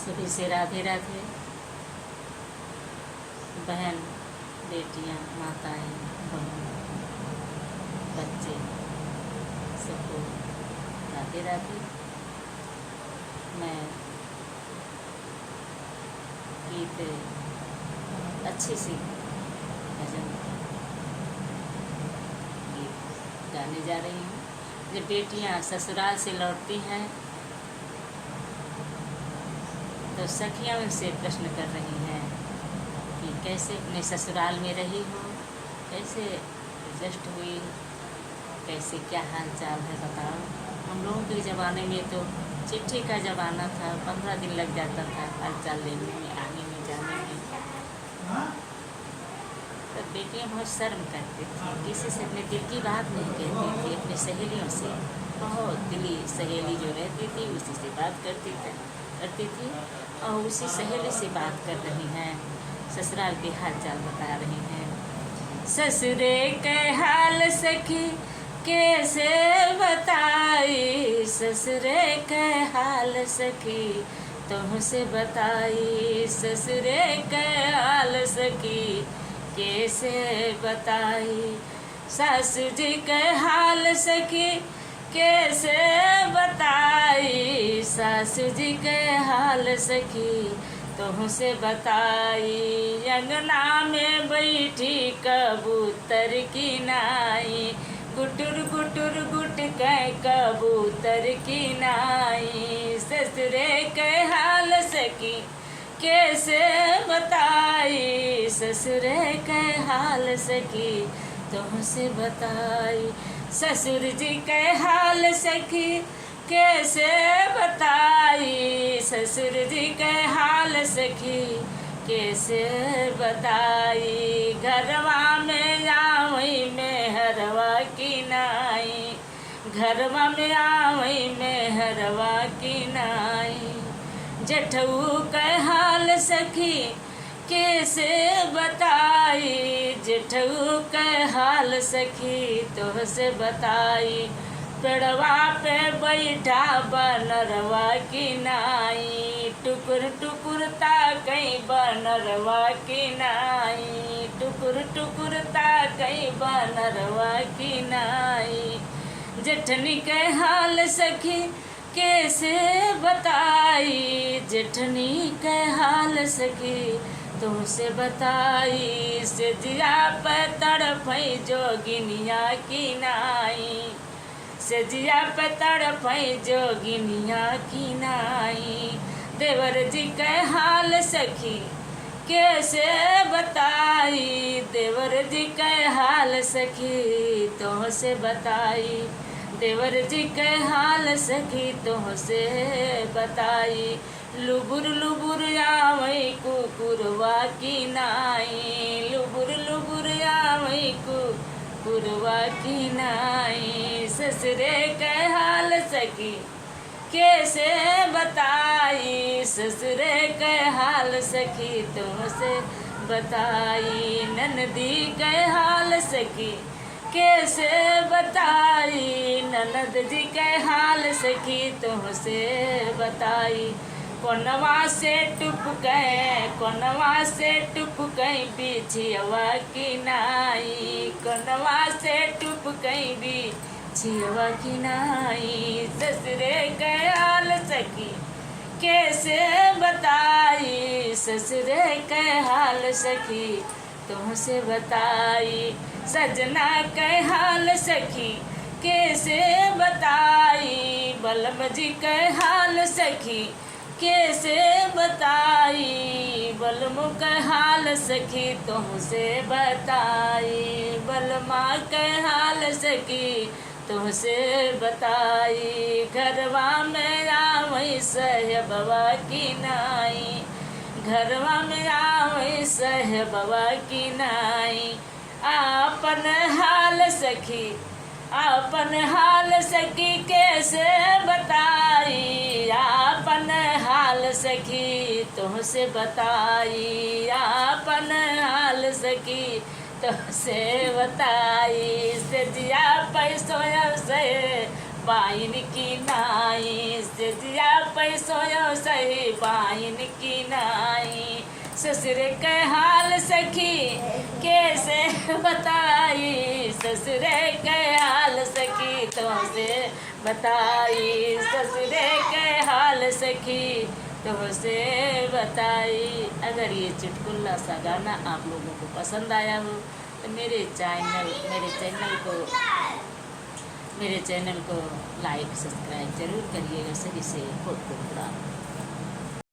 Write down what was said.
सभी से राधे राधे। बहन, बेटियां, माताएं, बहन, बच्चे, सबको राधे राधे। मैं गीत अच्छी सी भजन गीत गाने जा रही हूँ। जब बेटियां ससुराल से लौटती हैं तो सखियां उनसे प्रश्न कर रही हैं कि कैसे अपने ससुराल में रही हो, कैसे एडजस्ट हुई, कैसे क्या हाल चाल है बताओ। हम लोगों के ज़माने में तो चिट्ठी का ज़माना था, 15 दिन लग जाता था हाल चाल लेने में, आने में, जाने में। तब बेटियां बहुत शर्म करती थी, किसी से अपने दिल की बात नहीं कहती थी। अपनी सहेलियों से, बहुत दिली सहेली जो रहती थी उसी से बात करती थी और उसी सहेली से बात कर रही हैं, ससुराल के हाल चाल बता रही हैं। ससुरे के हाल सखी कैसे बताई, ससुरे के हाल सखी तुमसे बताई, ससुरे के हाल सखी कैसे बताई। सासू जी के हाल सखी कैसे बताई, सासू जी के हाल सखी तुमसे बताई। अंगना में बैठी कबूतर की नाई, गुटुर गुटुर गुट के कबूतर की नाई। ससुरे के हाल सखी कैसे बताई, ससुरे के हाल सखी तुमसे बताई। ससुर जी के हाल सखी कैसे बताई, ससुर जी के हाल सखी कैसे बताई। घरवा में आवई में हरवा की नाई, घरवा में आवई में हरवा की नाई। जेठऊ के हाल सखी कैसे बताई, जेठऊ के हाल सखी तुमसे बताई। पेड़वा पे बैठा बनरवा की नाई, टुकुर टुकुर ताकई बनरवा की नाई, टुकुर टुकुर ताकई बनरवा की नाई। जेठनी के हाल सखी कैसे बताई, जेठनी के हाल सखी तुमसे बताई। सेजिया पे तड़फई जोगिनिया की नाई, सेजिया पे तड़फई जोगिनिया की नाई। देवर जी के हाल सखी कैसे बताई, देवर जी के हाल सखी तुमसे बताई। देवर जी के हाल सखी तुमसे बताई। लुबुर लुबुर आवई कुकुरवा की नाई, लुबुर लुबुर आवई कुकुरवा की नाई। ससुरे के हाल सखी कैसे बताई, ससुरे के हाल सखी तुमसे बताई। ननदी के हाल सखी कैसे बताई, ननद जी के हाल सखी तुमसे बताई। कोनवा से टुपके, कोनवा से टुपके बिछियवा की नाई, कोनवा से टुपके बिछियवा की नाई। ससुरे के हाल सखी कैसे बताई, ससुरे के हाल सखी तुमसे बताई। सजना के हाल सखी कैसे बताई, बलम जी के हाल सखी कैसे बताई, बलम के हाल सखी तुमसे बताई, बलमा के हाल सखी तुमसे बताई। घरवा में आवई सहबवा की नाई, घरवा में आवई सहबवा की नाई। आपन हाल सखी, आपन हाल सखी कैसे बताई, आपन हाल सखी तुमसे बताई, आपन हाल सखी तुमसे बताई। सेजिया पैसों से पाइन की नाई, सेजिया पैसों सही पाइन की नाई। ससुर के हाल सखी कैसे बताई, ससुर के हाल सखी तुमसे बताई, ससुर के हाल सखी तुमसे बताई। अगर ये चुटकुला सा गाना आप लोगों को पसंद आया हो तो मेरे चैनल को लाइक सब्सक्राइब जरूर करिएगा। सभी से बहुत बहुत